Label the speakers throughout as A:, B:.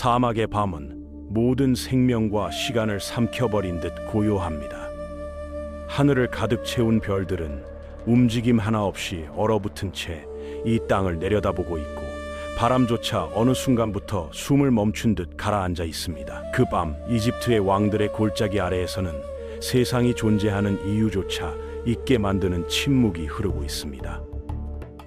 A: 사막의 밤은 모든 생명과 시간을 삼켜버린 듯 고요합니다. 하늘을 가득 채운 별들은 움직임 하나 없이 얼어붙은 채 이 땅을 내려다보고 있고, 바람조차 어느 순간부터 숨을 멈춘 듯 가라앉아 있습니다. 그 밤 이집트의 왕들의 골짜기 아래에서는 세상이 존재하는 이유조차 잊게 만드는 침묵이 흐르고 있습니다.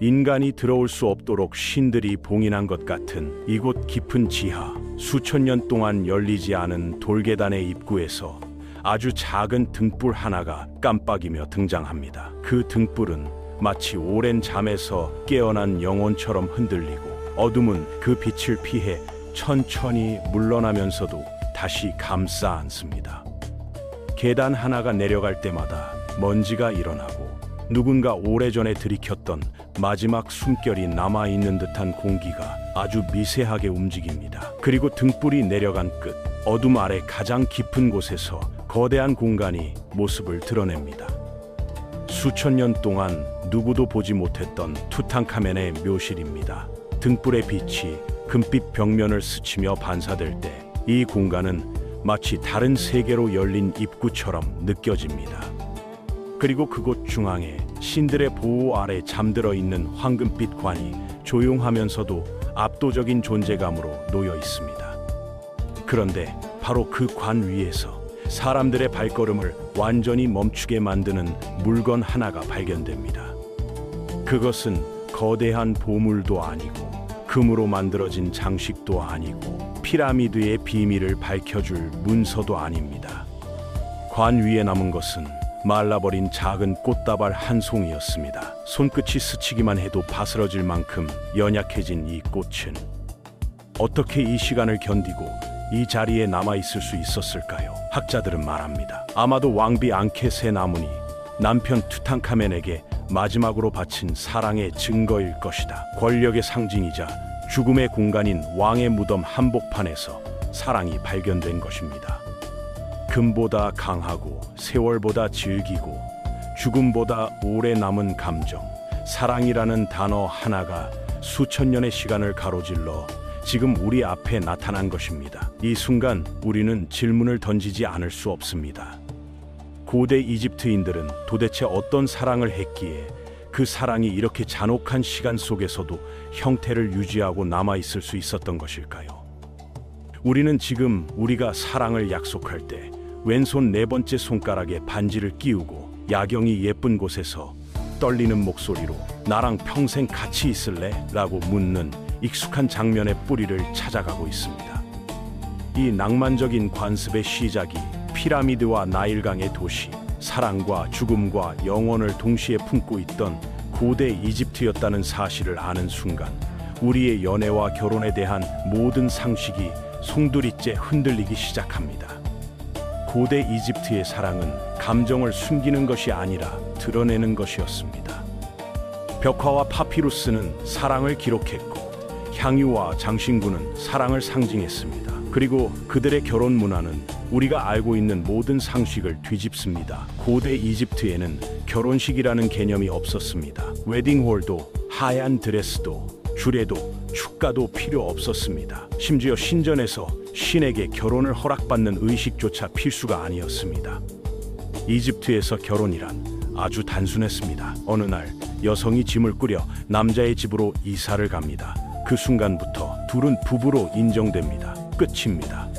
A: 인간이 들어올 수 없도록 신들이 봉인한 것 같은 이곳 깊은 지하, 수천 년 동안 열리지 않은 돌계단의 입구에서 아주 작은 등불 하나가 깜빡이며 등장합니다. 그 등불은 마치 오랜 잠에서 깨어난 영혼처럼 흔들리고, 어둠은 그 빛을 피해 천천히 물러나면서도 다시 감싸 안습니다. 계단 하나가 내려갈 때마다 먼지가 일어나고, 누군가 오래전에 들이켰던 마지막 숨결이 남아있는 듯한 공기가 아주 미세하게 움직입니다. 그리고 등불이 내려간 끝, 어둠 아래 가장 깊은 곳에서 거대한 공간이 모습을 드러냅니다. 수천 년 동안 누구도 보지 못했던 투탕카멘의 묘실입니다. 등불의 빛이 금빛 벽면을 스치며 반사될 때 이 공간은 마치 다른 세계로 열린 입구처럼 느껴집니다. 그리고 그곳 중앙에 신들의 보호 아래 잠들어 있는 황금빛 관이 조용하면서도 압도적인 존재감으로 놓여 있습니다. 그런데 바로 그 관 위에서 사람들의 발걸음을 완전히 멈추게 만드는 물건 하나가 발견됩니다. 그것은 거대한 보물도 아니고, 금으로 만들어진 장식도 아니고, 피라미드의 비밀을 밝혀줄 문서도 아닙니다. 관 위에 남은 것은 말라버린 작은 꽃다발 한 송이였습니다. 손끝이 스치기만 해도 바스러질 만큼 연약해진 이 꽃은 어떻게 이 시간을 견디고 이 자리에 남아있을 수 있었을까요? 학자들은 말합니다. 아마도 왕비 앙켓의 나문이 남편 투탕카멘에게 마지막으로 바친 사랑의 증거일 것이다. 권력의 상징이자 죽음의 공간인 왕의 무덤 한복판에서 사랑이 발견된 것입니다. 금보다 강하고, 세월보다 질기고, 죽음보다 오래 남은 감정, 사랑이라는 단어 하나가 수천 년의 시간을 가로질러 지금 우리 앞에 나타난 것입니다. 이 순간 우리는 질문을 던지지 않을 수 없습니다. 고대 이집트인들은 도대체 어떤 사랑을 했기에 그 사랑이 이렇게 잔혹한 시간 속에서도 형태를 유지하고 남아있을 수 있었던 것일까요? 우리는 지금 우리가 사랑을 약속할 때 왼손 네 번째 손가락에 반지를 끼우고, 야경이 예쁜 곳에서 떨리는 목소리로 나랑 평생 같이 있을래? 라고 묻는 익숙한 장면의 뿌리를 찾아가고 있습니다. 이 낭만적인 관습의 시작이 피라미드와 나일강의 도시, 사랑과 죽음과 영혼을 동시에 품고 있던 고대 이집트였다는 사실을 아는 순간, 우리의 연애와 결혼에 대한 모든 상식이 송두리째 흔들리기 시작합니다. 고대 이집트의 사랑은 감정을 숨기는 것이 아니라 드러내는 것이었습니다. 벽화와 파피루스는 사랑을 기록했고, 향유와 장신구는 사랑을 상징했습니다. 그리고 그들의 결혼 문화는 우리가 알고 있는 모든 상식을 뒤집습니다. 고대 이집트에는 결혼식이라는 개념이 없었습니다. 웨딩홀도, 하얀 드레스도, 주례도, 축가도 필요 없었습니다. 심지어 신전에서 신에게 결혼을 허락받는 의식조차 필수가 아니었습니다. 이집트에서 결혼이란 아주 단순했습니다. 어느 날 여성이 짐을 꾸려 남자의 집으로 이사를 갑니다. 그 순간부터 둘은 부부로 인정됩니다. 끝입니다.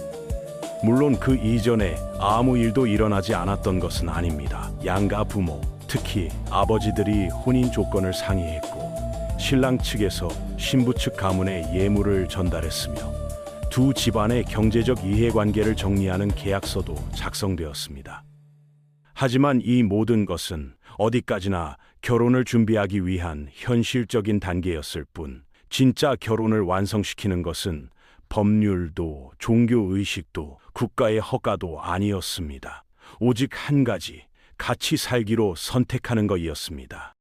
A: 물론 그 이전에 아무 일도 일어나지 않았던 것은 아닙니다. 양가 부모, 특히 아버지들이 혼인 조건을 상의했고, 신랑 측에서 신부 측 가문에 예물을 전달했으며, 두 집안의 경제적 이해관계를 정리하는 계약서도 작성되었습니다. 하지만 이 모든 것은 어디까지나 결혼을 준비하기 위한 현실적인 단계였을 뿐, 진짜 결혼을 완성시키는 것은 법률도 종교의식도 국가의 허가도 아니었습니다. 오직 한 가지, 같이 살기로 선택하는 것이었습니다.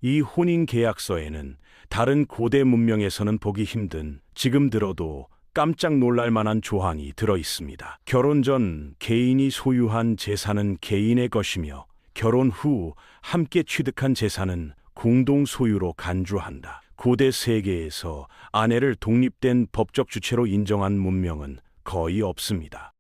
A: 이 혼인계약서에는 다른 고대 문명에서는 보기 힘든, 지금 들어도 깜짝 놀랄 만한 조항이 들어 있습니다. 결혼 전 개인이 소유한 재산은 개인의 것이며, 결혼 후 함께 취득한 재산은 공동 소유로 간주한다. 고대 세계에서 아내를 독립된 법적 주체로 인정한 문명은 거의 없습니다.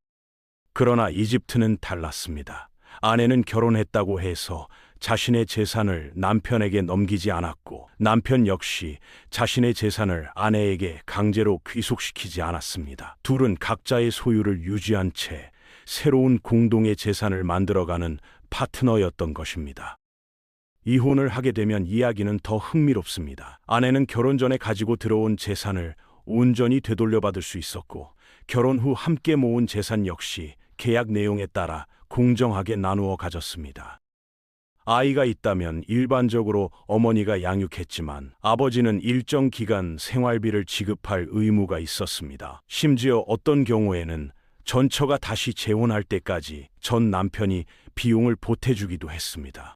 A: 그러나 이집트는 달랐습니다. 아내는 결혼했다고 해서 자신의 재산을 남편에게 넘기지 않았고, 남편 역시 자신의 재산을 아내에게 강제로 귀속시키지 않았습니다. 둘은 각자의 소유를 유지한 채 새로운 공동의 재산을 만들어가는 파트너였던 것입니다. 이혼을 하게 되면 이야기는 더 흥미롭습니다. 아내는 결혼 전에 가지고 들어온 재산을 온전히 되돌려받을 수 있었고, 결혼 후 함께 모은 재산 역시 계약 내용에 따라 공정하게 나누어 가졌습니다. 아이가 있다면 일반적으로 어머니가 양육했지만 아버지는 일정 기간 생활비를 지급할 의무가 있었습니다. 심지어 어떤 경우에는 전처가 다시 재혼할 때까지 전 남편이 비용을 보태주기도 했습니다.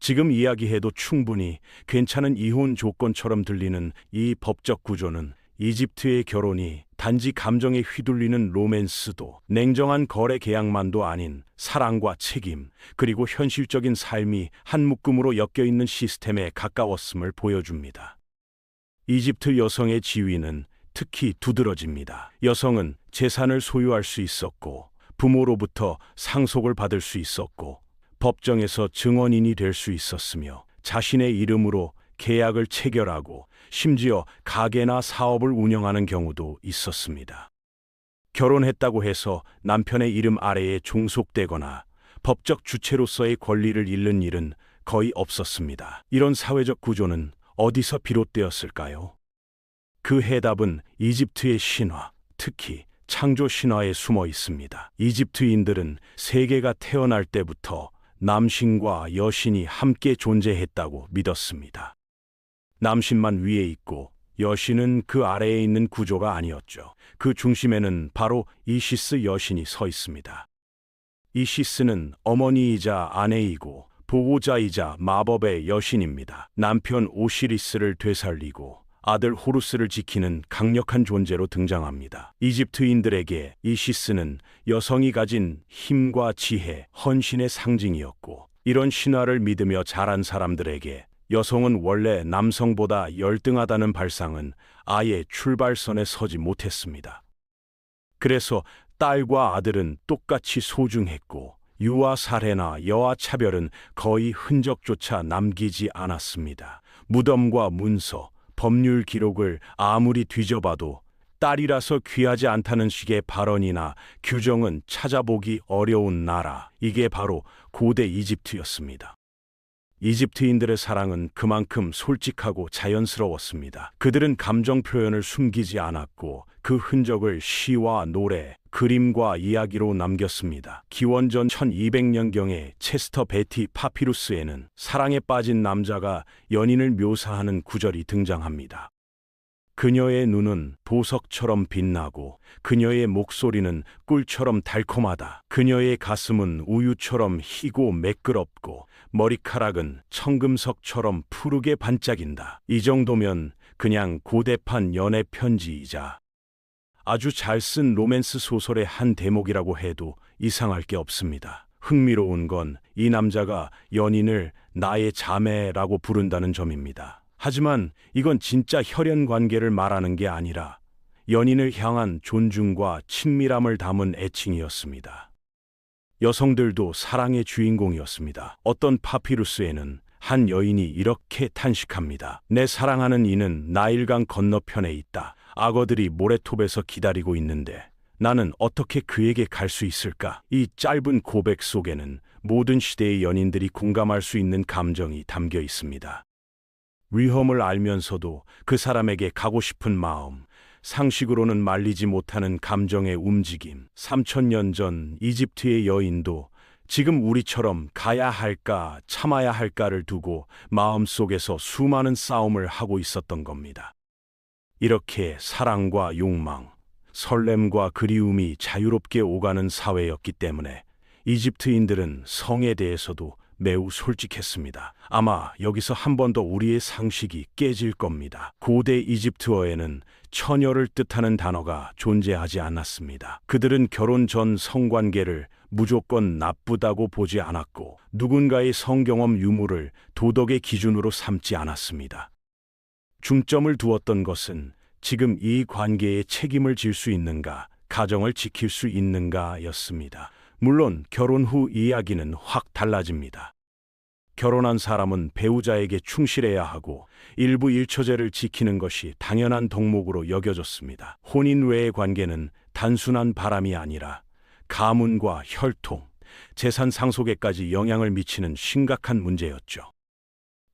A: 지금 이야기해도 충분히 괜찮은 이혼 조건처럼 들리는 이 법적 구조는 이집트의 결혼이 단지 감정에 휘둘리는 로맨스도, 냉정한 거래 계약만도 아닌 사랑과 책임, 그리고 현실적인 삶이 한 묶음으로 엮여있는 시스템에 가까웠음을 보여줍니다. 이집트 여성의 지위는 특히 두드러집니다. 여성은 재산을 소유할 수 있었고, 부모로부터 상속을 받을 수 있었고, 법정에서 증언인이 될 수 있었으며, 자신의 이름으로 계약을 체결하고 심지어 가게나 사업을 운영하는 경우도 있었습니다. 결혼했다고 해서 남편의 이름 아래에 종속되거나 법적 주체로서의 권리를 잃는 일은 거의 없었습니다. 이런 사회적 구조는 어디서 비롯되었을까요? 그 해답은 이집트의 신화, 특히 창조 신화에 숨어 있습니다. 이집트인들은 세계가 태어날 때부터 남신과 여신이 함께 존재했다고 믿었습니다. 남신만 위에 있고 여신은 그 아래에 있는 구조가 아니었죠. 그 중심에는 바로 이시스 여신이 서 있습니다. 이시스는 어머니이자 아내이고 보호자이자 마법의 여신입니다. 남편 오시리스를 되살리고 아들 호루스를 지키는 강력한 존재로 등장합니다. 이집트인들에게 이시스는 여성이 가진 힘과 지혜, 헌신의 상징이었고, 이런 신화를 믿으며 자란 사람들에게 여성은 원래 남성보다 열등하다는 발상은 아예 출발선에 서지 못했습니다. 그래서 딸과 아들은 똑같이 소중했고, 유아 살해나 여아 차별은 거의 흔적조차 남기지 않았습니다. 무덤과 문서, 법률 기록을 아무리 뒤져봐도 딸이라서 귀하지 않다는 식의 발언이나 규정은 찾아보기 어려운 나라, 이게 바로 고대 이집트였습니다. 이집트인들의 사랑은 그만큼 솔직하고 자연스러웠습니다. 그들은 감정 표현을 숨기지 않았고 그 흔적을 시와 노래, 그림과 이야기로 남겼습니다. 기원전 1200년경의 체스터 베티 파피루스에는 사랑에 빠진 남자가 연인을 묘사하는 구절이 등장합니다. 그녀의 눈은 보석처럼 빛나고 그녀의 목소리는 꿀처럼 달콤하다. 그녀의 가슴은 우유처럼 희고 매끄럽고 머리카락은 청금석처럼 푸르게 반짝인다. 이 정도면 그냥 고대판 연애 편지이자 아주 잘 쓴 로맨스 소설의 한 대목이라고 해도 이상할 게 없습니다. 흥미로운 건 이 남자가 연인을 나의 자매라고 부른다는 점입니다. 하지만 이건 진짜 혈연 관계를 말하는 게 아니라 연인을 향한 존중과 친밀함을 담은 애칭이었습니다. 여성들도 사랑의 주인공이었습니다. 어떤 파피루스에는 한 여인이 이렇게 탄식합니다. 내 사랑하는 이는 나일강 건너편에 있다. 악어들이 모래톱에서 기다리고 있는데 나는 어떻게 그에게 갈 수 있을까? 이 짧은 고백 속에는 모든 시대의 연인들이 공감할 수 있는 감정이 담겨 있습니다. 위험을 알면서도 그 사람에게 가고 싶은 마음, 상식으로는 말리지 못하는 감정의 움직임. 3000년 전 이집트의 여인도 지금 우리처럼 가야 할까, 참아야 할까를 두고 마음속에서 수많은 싸움을 하고 있었던 겁니다. 이렇게 사랑과 욕망, 설렘과 그리움이 자유롭게 오가는 사회였기 때문에 이집트인들은 성에 대해서도 매우 솔직했습니다. 아마 여기서 한 번 더 우리의 상식이 깨질 겁니다. 고대 이집트어에는 처녀를 뜻하는 단어가 존재하지 않았습니다. 그들은 결혼 전 성관계를 무조건 나쁘다고 보지 않았고 누군가의 성경험 유무를 도덕의 기준으로 삼지 않았습니다. 중점을 두었던 것은 지금 이 관계에 책임을 질 수 있는가, 가정을 지킬 수 있는가였습니다. 물론 결혼 후 이야기는 확 달라집니다. 결혼한 사람은 배우자에게 충실해야 하고 일부 일처제를 지키는 것이 당연한 덕목으로 여겨졌습니다. 혼인 외의 관계는 단순한 바람이 아니라 가문과 혈통, 재산 상속에까지 영향을 미치는 심각한 문제였죠.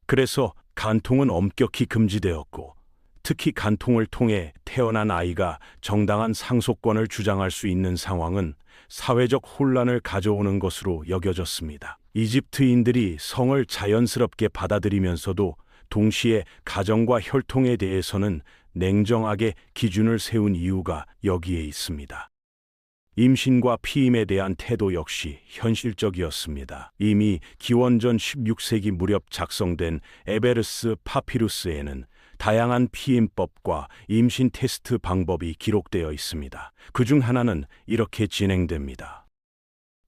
A: 그래서 간통은 엄격히 금지되었고, 특히 간통을 통해 태어난 아이가 정당한 상속권을 주장할 수 있는 상황은 사회적 혼란을 가져오는 것으로 여겨졌습니다. 이집트인들이 성을 자연스럽게 받아들이면서도 동시에 가정과 혈통에 대해서는 냉정하게 기준을 세운 이유가 여기에 있습니다. 임신과 피임에 대한 태도 역시 현실적이었습니다. 이미 기원전 16세기 무렵 작성된 에베르스 파피루스에는 다양한 피임법과 임신 테스트 방법이 기록되어 있습니다. 그중 하나는 이렇게 진행됩니다.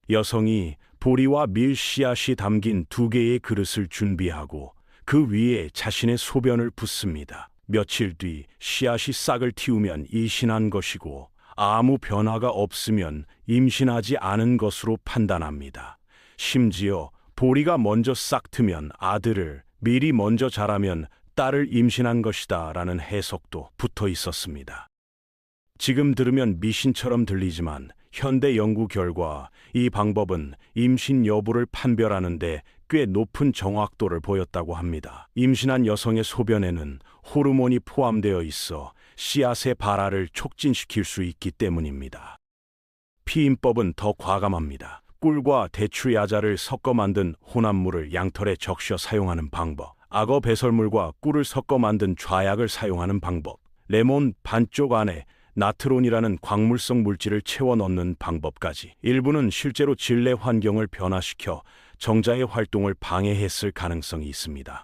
A: 여성이 보리와 밀 씨앗이 담긴 2개의 그릇을 준비하고 그 위에 자신의 소변을 붓습니다. 며칠 뒤 씨앗이 싹을 틔우면 임신한 것이고, 아무 변화가 없으면 임신하지 않은 것으로 판단합니다. 심지어 보리가 먼저 싹 트면 아들을, 밀이 먼저 자라면 딸을 임신한 것이다 라는 해석도 붙어 있었습니다. 지금 들으면 미신처럼 들리지만 현대 연구 결과 이 방법은 임신 여부를 판별하는 데 꽤 높은 정확도를 보였다고 합니다. 임신한 여성의 소변에는 호르몬이 포함되어 있어 씨앗의 발화를 촉진시킬 수 있기 때문입니다. 피임법은 더 과감합니다. 꿀과 대추 야자를 섞어 만든 혼합물을 양털에 적셔 사용하는 방법, 악어 배설물과 꿀을 섞어 만든 좌약을 사용하는 방법, 레몬 반쪽 안에 나트론이라는 광물성 물질을 채워 넣는 방법까지, 일부는 실제로 질내 환경을 변화시켜 정자의 활동을 방해했을 가능성이 있습니다.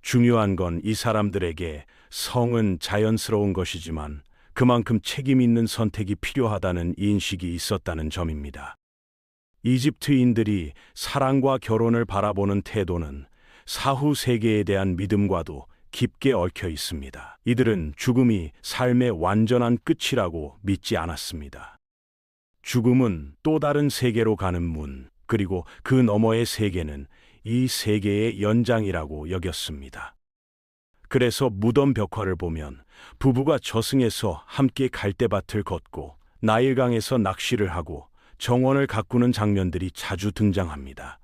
A: 중요한 건 이 사람들에게 성은 자연스러운 것이지만 그만큼 책임 있는 선택이 필요하다는 인식이 있었다는 점입니다. 이집트인들이 사랑과 결혼을 바라보는 태도는 사후 세계에 대한 믿음과도 깊게 얽혀 있습니다. 이들은 죽음이 삶의 완전한 끝이라고 믿지 않았습니다. 죽음은 또 다른 세계로 가는 문, 그리고 그 너머의 세계는 이 세계의 연장이라고 여겼습니다. 그래서 무덤 벽화를 보면 부부가 저승에서 함께 갈대밭을 걷고 나일강에서 낚시를 하고 정원을 가꾸는 장면들이 자주 등장합니다.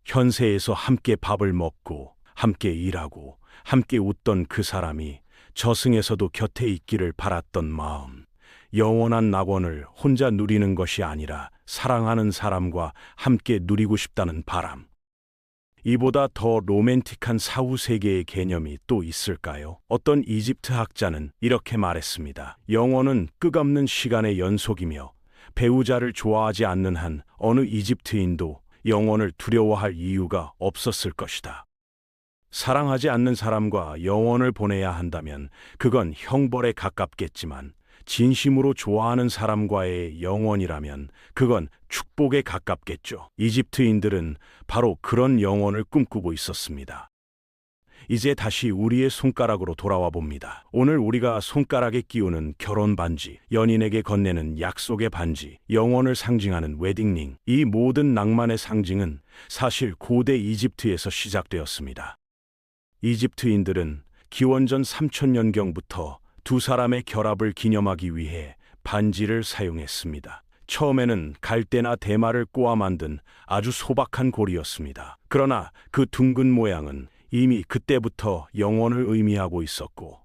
A: 현세에서 함께 밥을 먹고 함께 일하고 함께 웃던 그 사람이 저승에서도 곁에 있기를 바랐던 마음, 영원한 낙원을 혼자 누리는 것이 아니라 사랑하는 사람과 함께 누리고 싶다는 바람. 이보다 더 로맨틱한 사후 세계의 개념이 또 있을까요? 어떤 이집트 학자는 이렇게 말했습니다. 영원은 끝없는 시간의 연속이며 배우자를 좋아하지 않는 한 어느 이집트인도 영원을 두려워할 이유가 없었을 것이다. 사랑하지 않는 사람과 영원을 보내야 한다면 그건 형벌에 가깝겠지만, 진심으로 좋아하는 사람과의 영원이라면 그건 축복에 가깝겠죠. 이집트인들은 바로 그런 영원을 꿈꾸고 있었습니다. 이제 다시 우리의 손가락으로 돌아와 봅니다. 오늘 우리가 손가락에 끼우는 결혼 반지, 연인에게 건네는 약속의 반지, 영원을 상징하는 웨딩링, 이 모든 낭만의 상징은 사실 고대 이집트에서 시작되었습니다. 이집트인들은 기원전 3000년경부터 두 사람의 결합을 기념하기 위해 반지를 사용했습니다. 처음에는 갈대나 대마를 꼬아 만든 아주 소박한 고리였습니다. 그러나 그 둥근 모양은 이미 그때부터 영원을 의미하고 있었고,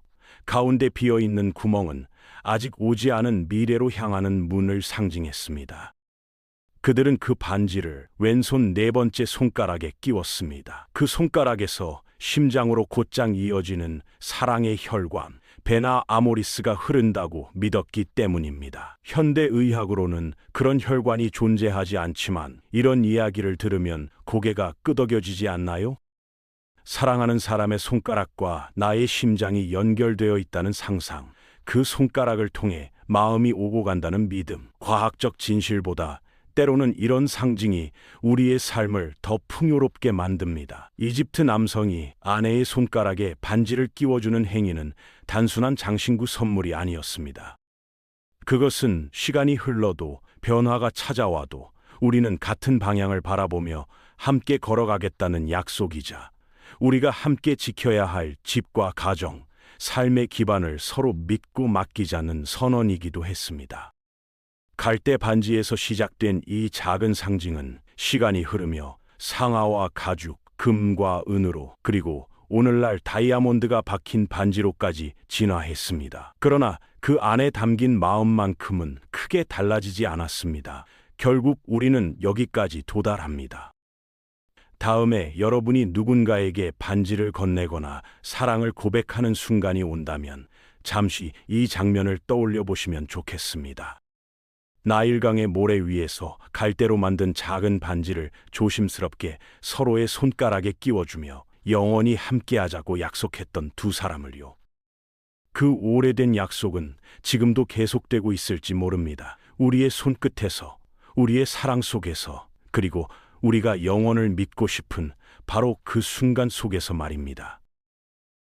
A: 가운데 비어있는 구멍은 아직 오지 않은 미래로 향하는 문을 상징했습니다. 그들은 그 반지를 왼손 4번째 손가락에 끼웠습니다. 그 손가락에서 심장으로 곧장 이어지는 사랑의 혈관, 베나 아모리스가 흐른다고 믿었기 때문입니다. 현대의학으로는 그런 혈관이 존재하지 않지만 이런 이야기를 들으면 고개가 끄덕여지지 않나요? 사랑하는 사람의 손가락과 나의 심장이 연결되어 있다는 상상, 그 손가락을 통해 마음이 오고 간다는 믿음, 과학적 진실보다 때로는 이런 상징이 우리의 삶을 더 풍요롭게 만듭니다. 이집트 남성이 아내의 손가락에 반지를 끼워주는 행위는 단순한 장신구 선물이 아니었습니다. 그것은 시간이 흘러도 변화가 찾아와도 우리는 같은 방향을 바라보며 함께 걸어가겠다는 약속이자 우리가 함께 지켜야 할 집과 가정, 삶의 기반을 서로 믿고 맡기자는 선언이기도 했습니다. 갈대 반지에서 시작된 이 작은 상징은 시간이 흐르며 상아와 가죽, 금과 은으로 그리고 오늘날 다이아몬드가 박힌 반지로까지 진화했습니다. 그러나 그 안에 담긴 마음만큼은 크게 달라지지 않았습니다. 결국 우리는 여기까지 도달합니다. 다음에 여러분이 누군가에게 반지를 건네거나 사랑을 고백하는 순간이 온다면 잠시 이 장면을 떠올려 보시면 좋겠습니다. 나일강의 모래 위에서 갈대로 만든 작은 반지를 조심스럽게 서로의 손가락에 끼워주며 영원히 함께하자고 약속했던 두 사람을요. 그 오래된 약속은 지금도 계속되고 있을지 모릅니다. 우리의 손끝에서, 우리의 사랑 속에서, 그리고 우리가 영원을 믿고 싶은 바로 그 순간 속에서 말입니다.